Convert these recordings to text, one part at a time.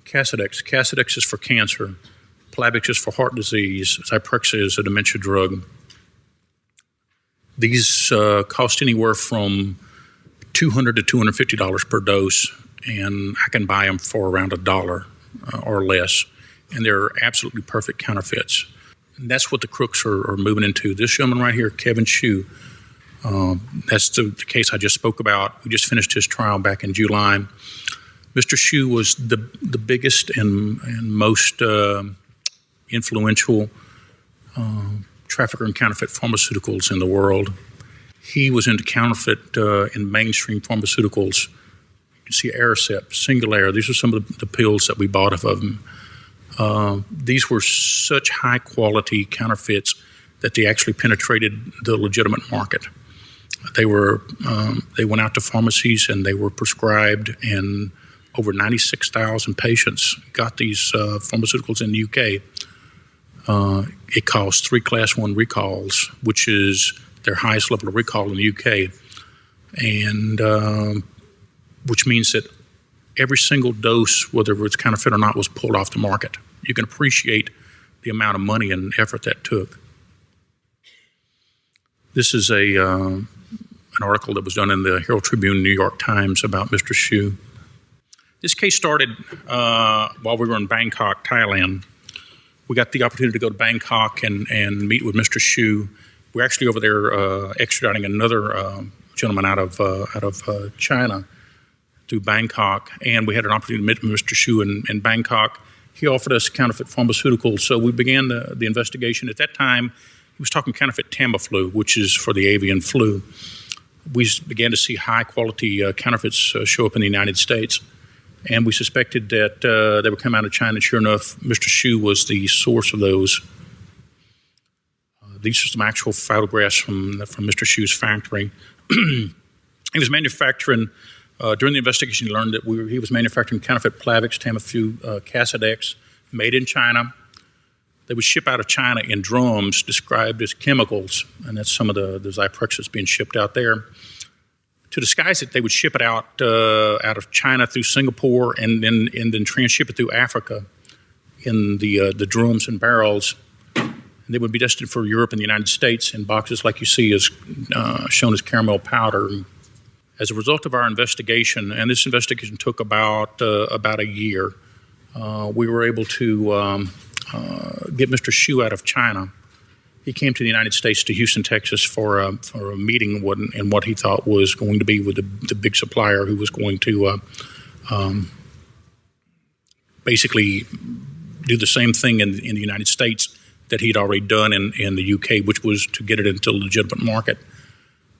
Casodex is for cancer. Plavix is for heart disease. Zyprexa is a dementia drug. These cost anywhere from $200 to $250 per dose, and I can buy them for around $1 or less. And they're absolutely perfect counterfeits. And that's what the crooks are moving into. This gentleman right here, Kevin Hsu, that's the case I just spoke about. We just finished his trial back in July. Mr. Hsu was the biggest and most influential trafficker in counterfeit pharmaceuticals in the world. He was into counterfeit in mainstream pharmaceuticals. You can see Aricept, Singulair. These are some of the pills that we bought of him. These were such high quality counterfeits that they actually penetrated the legitimate market. They went out to pharmacies and they were prescribed, and over 96,000 patients got these pharmaceuticals in the UK. It caused 3 Class 1 recalls, which is their highest level of recall in the UK, and which means that every single dose, whether it's counterfeit or not, was pulled off the market. You can appreciate the amount of money and effort that took. This is an article that was done in the Herald Tribune, New York Times, about Mr. Hsu. This case started while we were in Bangkok, Thailand. We got the opportunity to go to Bangkok and meet with Mr. Hsu. We're actually over there extraditing another gentleman out of China to Bangkok, and we had an opportunity to meet with Mr. Hsu in Bangkok. He offered us counterfeit pharmaceuticals, so we began the investigation. At that time, he was talking counterfeit Tamiflu, which is for the avian flu. We began to see high-quality counterfeits show up in the United States, and we suspected that they would come out of China. And sure enough, Mr. Hsu was the source of those. These are some actual photographs from Mr. Hsu's factory. He was manufacturing. During the investigation, he learned that he was manufacturing counterfeit Plavix, Tamiflu, Casodex, made in China. They would ship out of China in drums described as chemicals, and that's some of the Zyprexa that's being shipped out there. To disguise it, they would ship it out of China through Singapore and then transship it through Africa in the drums and barrels. And they would be destined for Europe and the United States in boxes like you see as shown as caramel powder. As a result of our investigation, and this investigation took about a year, we were able to get Mr. Hsu out of China. He came to the United States, to Houston, Texas, for a meeting in what he thought was going to be with the big supplier who was going to basically do the same thing in the United States that he'd already done in the UK, which was to get it into the legitimate market.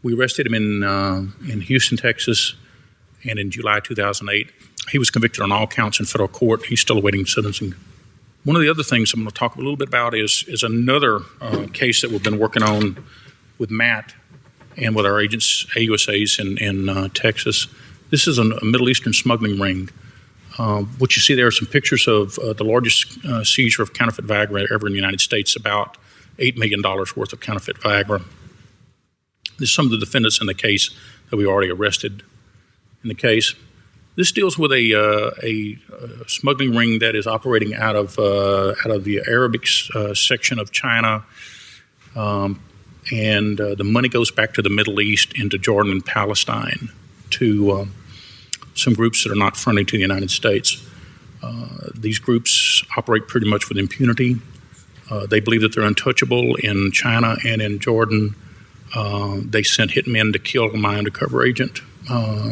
We arrested him in Houston, Texas, and in July 2008. He was convicted on all counts in federal court. He's still awaiting sentencing. One of the other things I'm going to talk a little bit about is another case that we've been working on with Matt and with our agents, AUSAs in Texas. This is a Middle Eastern smuggling ring. What you see there are some pictures of the largest seizure of counterfeit Viagra ever in the United States, about $8 million worth of counterfeit Viagra. This is some of the defendants in the case that we already arrested in the case. This deals with a smuggling ring that is operating out of the Arabic section of China, and the money goes back to the Middle East, into Jordan and Palestine, to some groups that are not friendly to the United States. These groups operate pretty much with impunity. They believe that they're untouchable in China and in Jordan. They sent hitmen to kill my undercover agent.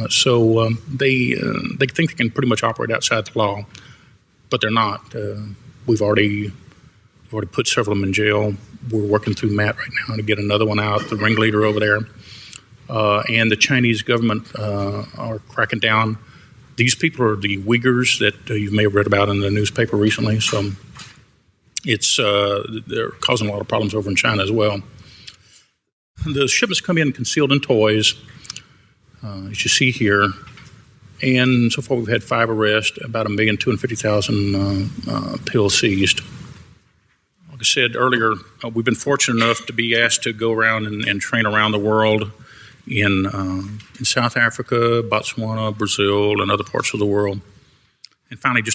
So they think they can pretty much operate outside the law, but they're not. We've already put several of them in jail. We're working through Matt right now to get another one out, the ringleader over there. And the Chinese government are cracking down. These people are the Uyghurs that you may have read about in the newspaper recently. So they're causing a lot of problems over in China as well. The shipments come in concealed in toys, as you see here, and so far we've had 5 arrests, about 1,250,000 pills seized. Like I said earlier, we've been fortunate enough to be asked to go around and train around the world in South Africa, Botswana, Brazil, and other parts of the world. And finally, just